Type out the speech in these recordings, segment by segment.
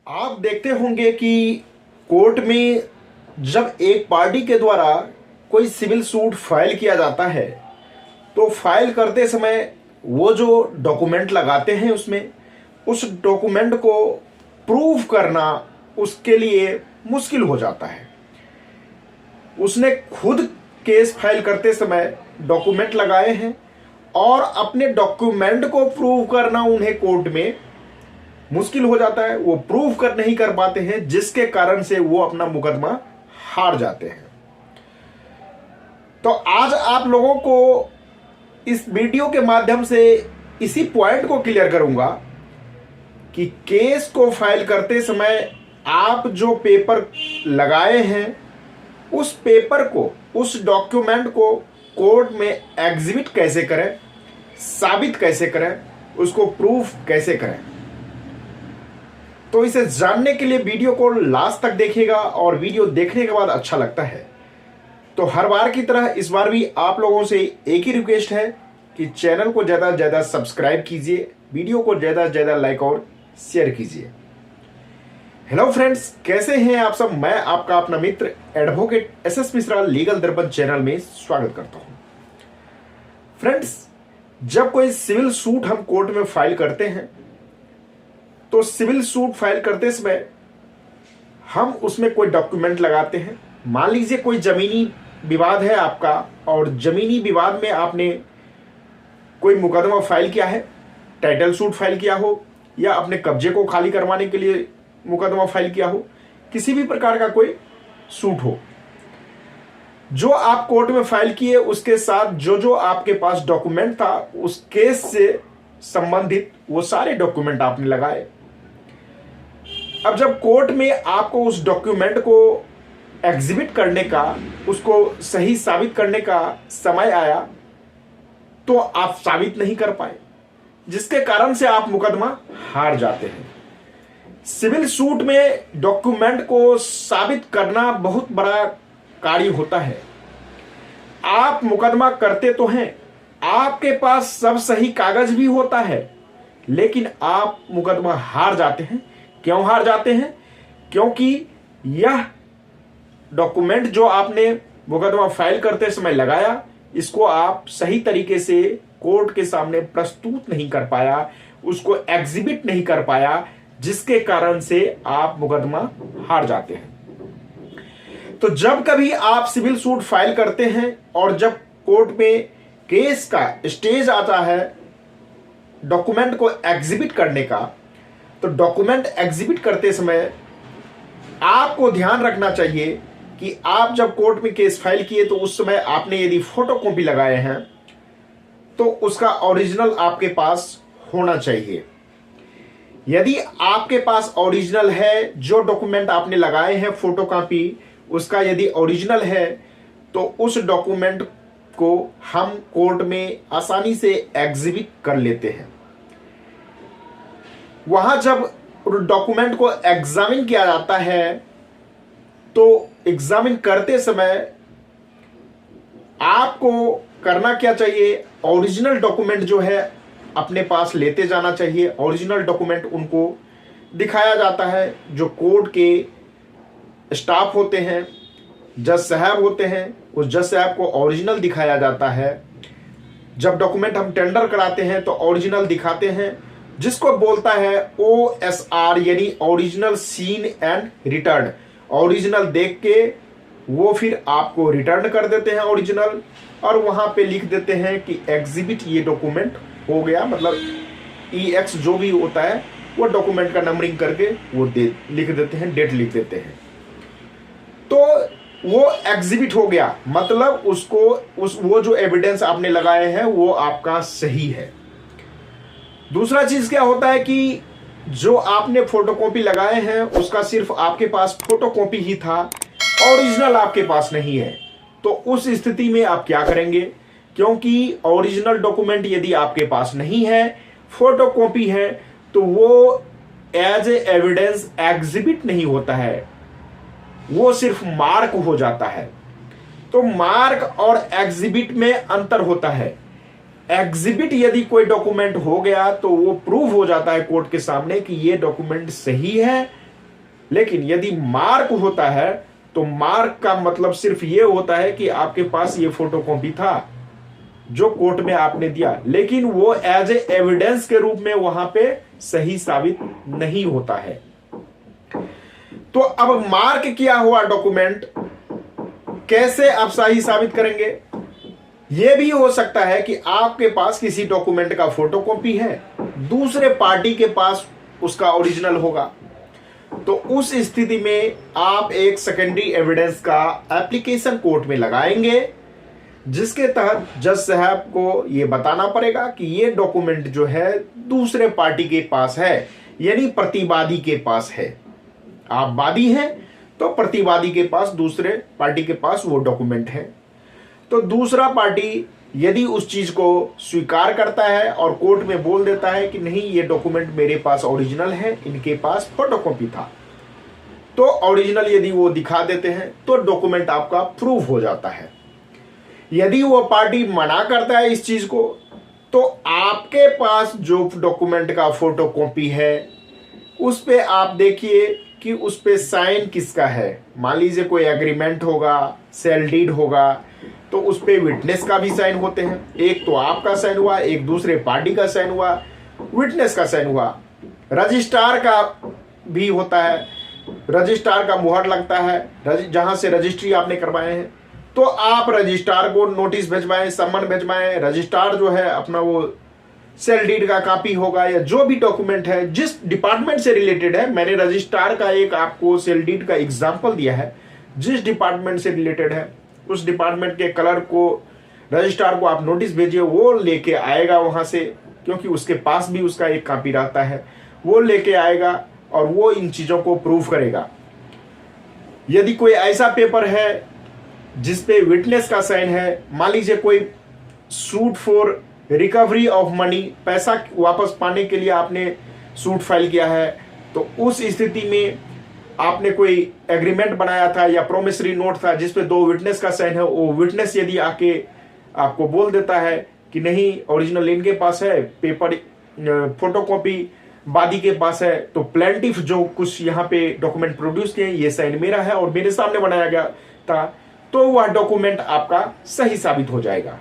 आप देखते होंगे कि कोर्ट में जब एक पार्टी के द्वारा कोई सिविल सूट फाइल किया जाता है तो फाइल करते समय वो जो डॉक्यूमेंट लगाते हैं उसमें उस डॉक्यूमेंट को प्रूव करना उसके लिए मुश्किल हो जाता है। उसने खुद केस फाइल करते समय डॉक्यूमेंट लगाए हैं और अपने डॉक्यूमेंट को प्रूव करना उन्हें कोर्ट में मुश्किल हो जाता है। वो प्रूव कर नहीं कर पाते हैं, जिसके कारण से वो अपना मुकदमा हार जाते हैं। तो आज आप लोगों को इस वीडियो के माध्यम से इसी पॉइंट को क्लियर करूंगा कि केस को फाइल करते समय आप जो पेपर लगाए हैं उस पेपर को, उस डॉक्यूमेंट को कोर्ट में एग्जिबिट कैसे करें, साबित कैसे करें, उसको प्रूफ कैसे करें। तो इसे जानने के लिए वीडियो को लास्ट तक देखिएगा और वीडियो देखने के बाद अच्छा लगता है तो हर बार की तरह इस बार भी आप लोगों से एक ही रिक्वेस्ट है कि चैनल को ज़्यादा से ज़्यादा सब्सक्राइब कीजिए, वीडियो को ज़्यादा से ज़्यादा लाइक और शेयर कीजिए। हेलो फ्रेंड्स, कैसे हैं आप सब। मैं आपका अपना मित्र एडवोकेट एसएस मिश्रा लीगल दर्पण चैनल में स्वागत करता हूं। फ्रेंड्स, जब कोई सिविल सूट हम कोर्ट में फाइल करते हैं तो सिविल सूट फाइल करते समय हम उसमें कोई डॉक्यूमेंट लगाते हैं। मान लीजिए कोई जमीनी विवाद है आपका और जमीनी विवाद में आपने कोई मुकदमा फाइल किया है, टाइटल सूट फाइल किया हो या अपने कब्जे को खाली करवाने के लिए मुकदमा फाइल किया हो, किसी भी प्रकार का कोई सूट हो, जो आप कोर्ट में फाइल किए उसके साथ जो जो आपके पास डॉक्यूमेंट था उस केस से संबंधित वो सारे डॉक्यूमेंट आपने लगाए। अब जब कोर्ट में आपको उस डॉक्यूमेंट को एग्जिबिट करने का, उसको सही साबित करने का समय आया तो आप साबित नहीं कर पाए, जिसके कारण से आप मुकदमा हार जाते हैं। सिविल सूट में डॉक्यूमेंट को साबित करना बहुत बड़ा कार्य होता है। आप मुकदमा करते तो हैं, आपके पास सब सही कागज भी होता है, लेकिन आप मुकदमा हार जाते हैं। क्यों हार जाते हैं? क्योंकि यह डॉक्यूमेंट जो आपने मुकदमा फाइल करते समय लगाया, इसको आप सही तरीके से कोर्ट के सामने प्रस्तुत नहीं कर पाया, उसको एग्जिबिट नहीं कर पाया, जिसके कारण से आप मुकदमा हार जाते हैं। तो जब कभी आप सिविल सूट फाइल करते हैं और जब कोर्ट में केस का स्टेज आता है डॉक्यूमेंट को एग्जिबिट करने का, तो डॉक्यूमेंट एग्जिबिट करते समय आपको ध्यान रखना चाहिए कि आप जब कोर्ट में केस फाइल किए तो उस समय आपने यदि फोटोकॉपी लगाए हैं तो उसका ओरिजिनल आपके पास होना चाहिए। यदि आपके पास ओरिजिनल है, जो डॉक्यूमेंट आपने लगाए हैं फोटोकॉपी उसका यदि ओरिजिनल है तो उस डॉक्यूमेंट को हम कोर्ट में आसानी से एग्जिबिट कर लेते हैं। वहां जब डॉक्यूमेंट को एग्जामिन किया जाता है तो एग्जामिन करते समय आपको करना क्या चाहिए, ओरिजिनल डॉक्यूमेंट जो है अपने पास लेते जाना चाहिए। ओरिजिनल डॉक्यूमेंट उनको दिखाया जाता है, जो कोर्ट के स्टाफ होते हैं, जज साहब होते हैं, उस जज साहब को ओरिजिनल दिखाया जाता है। जब डॉक्यूमेंट हम टेंडर कराते हैं तो ओरिजिनल दिखाते हैं, जिसको बोलता है OSR यानी original scene and return. Original देख के वो फिर आपको रिटर्न कर देते हैं ओरिजिनल, और वहां पे लिख देते हैं कि एग्जिबिट ये डॉक्यूमेंट हो गया, मतलब EX जो भी होता है वो डॉक्यूमेंट का नंबरिंग करके वो लिख देते हैं, डेट लिख देते हैं, तो वो एग्जिबिट हो गया, मतलब उसको वो जो एविडेंस आपने लगाए हैं वो आपका सही है। दूसरा चीज क्या होता है कि जो आपने फोटोकॉपी लगाए हैं उसका सिर्फ आपके पास फोटोकॉपी ही था, ओरिजिनल आपके पास नहीं है। तो उस स्थिति में आप क्या करेंगे, क्योंकि ओरिजिनल डॉक्यूमेंट यदि आपके पास नहीं है, फोटोकॉपी है, तो वो एज ए एविडेंस एग्जिबिट नहीं होता है, वो सिर्फ मार्क हो जाता है। तो मार्क और एग्जिबिट में अंतर होता है। एग्जिबिट यदि कोई डॉक्यूमेंट हो गया तो वो प्रूव हो जाता है कोर्ट के सामने कि ये डॉक्यूमेंट सही है लेकिन यदि मार्क होता है तो मार्क का मतलब सिर्फ ये होता है कि आपके पास ये फोटोकॉपी था जो कोर्ट में आपने दिया, लेकिन वो एज ए एविडेंस के रूप में वहां पे सही साबित नहीं होता है। तो अब मार्क किया हुआ डॉक्यूमेंट कैसे आप सही साबित करेंगे? यह भी हो सकता है कि आपके पास किसी डॉक्यूमेंट का फोटोकॉपी है, दूसरे पार्टी के पास उसका ओरिजिनल होगा, तो उस स्थिति में आप एक सेकेंडरी एविडेंस का एप्लीकेशन कोर्ट में लगाएंगे, जिसके तहत जज साहब को यह बताना पड़ेगा कि यह डॉक्यूमेंट जो है दूसरे पार्टी के पास है, यानी प्रतिवादी के पास है। आप वादी हैं तो प्रतिवादी के पास, दूसरे पार्टी के पास वो डॉक्यूमेंट है। तो दूसरा पार्टी यदि उस चीज को स्वीकार करता है और कोर्ट में बोल देता है कि नहीं ये डॉक्यूमेंट मेरे पास ओरिजिनल है, इनके पास फोटोकॉपी था, तो ओरिजिनल यदि वो दिखा देते हैं तो डॉक्यूमेंट आपका प्रूफ हो जाता है। यदि वो पार्टी मना करता है इस चीज को, तो आपके पास जो डॉक्यूमेंट का फोटोकॉपी है उस पे आप देखिए कि उस पे साइन किसका है। मान लीजिए कोई एग्रीमेंट होगा, सेल डीड होगा, तो उस पे विटनेस का भी साइन होते हैं। एक तो आपका साइन हुआ, एक दूसरे पार्टी का साइन हुआ, विटनेस का साइन हुआ, रजिस्ट्रार का भी होता है, रजिस्ट्रार का मुहर लगता है जहां से रजिस्ट्री आपने करवाए हैं। तो आप रजिस्ट्रार को नोटिस भिजवाएं, सम्मन भिजवाएं, रजिस्ट्रार जो है अपना वो सेल डीड का कॉपी होगा या जो भी डॉक्यूमेंट है जिस डिपार्टमेंट से रिलेटेड है। मैंने रजिस्ट्रार का एक आपको सेल डीड का एग्जांपल दिया है, जिस डिपार्टमेंट से रिलेटेड है उस डिपार्टमेंट के कलर को रजिस्ट्रार को आप नोटिस भेजिए, वो लेके आएगा वहां से, क्योंकि उसके पास भी उसका एक कॉपी रहता है, वो लेके आएगा और वो इन चीजों को प्रूव करेगा। यदि कोई ऐसा पेपर है जिसपे विटनेस का साइन है, मान लीजिए कोई suit for recovery of money, पैसा वापस पाने के लिए आपने सूट फाइल किया है, तो उस स्थिति में आपने कोई एग्रीमेंट बनाया था या प्रोमिसरी नोट था जिसपे 2 विटनेस का साइन है, वो विटनेस यदि आके आपको बोल देता है कि नहीं ओरिजिनल इनके पास है, पेपर फोटोकॉपी वादी के पास है, तो प्लेंटिफ जो कुछ यहाँ पे डॉक्यूमेंट प्रोड्यूस किए ये साइन मेरा है और मेरे सामने बनाया गया था, तो वह डॉक्यूमेंट आपका सही साबित हो जाएगा।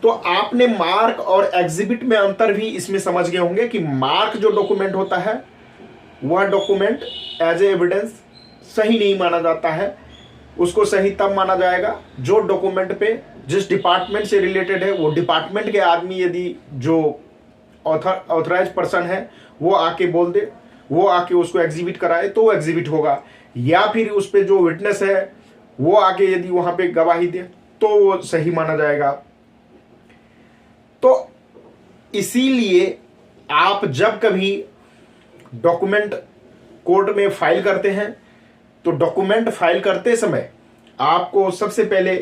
तो आपने मार्क और एग्जिबिट में अंतर भी इसमें समझ गए होंगे कि मार्क जो डॉक्यूमेंट होता है वह डॉक्यूमेंट एज ए एविडेंस सही नहीं माना जाता है। उसको सही तब माना जाएगा जो डॉक्यूमेंट पे जिस डिपार्टमेंट से रिलेटेड है वो डिपार्टमेंट के आदमी यदि जो ऑथराइज पर्सन है वो आके बोल दे, वो आके उसको एग्जिबिट कराए तो वो एग्जिबिट होगा, या फिर उस पे जो विटनेस है वो आके यदि वहां पे गवाही दे तो वो सही माना जाएगा। तो इसीलिए आप जब कभी डॉक्यूमेंट कोर्ट में फाइल करते हैं तो डॉक्यूमेंट फाइल करते समय आपको सबसे पहले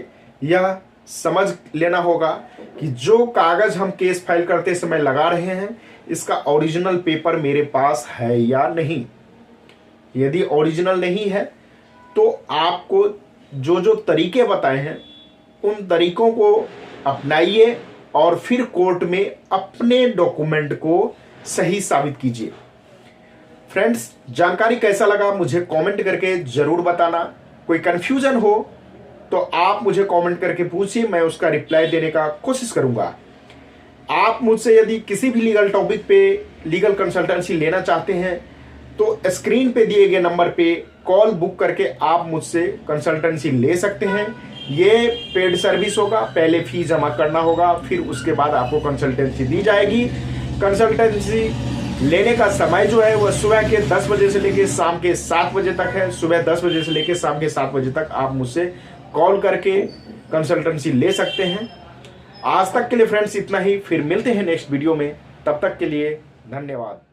यह समझ लेना होगा कि जो कागज हम केस फाइल करते समय लगा रहे हैं इसका ओरिजिनल पेपर मेरे पास है या नहीं। यदि ओरिजिनल नहीं है तो आपको जो जो तरीके बताए हैं उन तरीकों को अपनाइए और फिर कोर्ट में अपने डॉक्यूमेंट को सही साबित कीजिए। फ्रेंड्स, जानकारी कैसा लगा मुझे कमेंट करके जरूर बताना। कोई कंफ्यूजन हो तो आप मुझे कमेंट करके पूछिए, मैं उसका रिप्लाई देने का कोशिश करूंगा। आप मुझसे यदि किसी भी लीगल टॉपिक पे लीगल कंसल्टेंसी लेना चाहते हैं तो स्क्रीन पे दिए गए नंबर पे कॉल बुक करके आप मुझसे कंसल्टेंसी ले सकते हैं। ये पेड सर्विस होगा, पहले फी जमा करना होगा, फिर उसके बाद आपको कंसल्टेंसी दी जाएगी। कंसल्टेंसी लेने का समय जो है वह सुबह के 10 बजे से लेकर शाम के 7 बजे तक है। सुबह 10 बजे से लेकर शाम के 7 बजे तक आप मुझसे कॉल करके कंसल्टेंसी ले सकते हैं। आज तक के लिए फ्रेंड्स इतना ही, फिर मिलते हैं नेक्स्ट वीडियो में, तब तक के लिए धन्यवाद।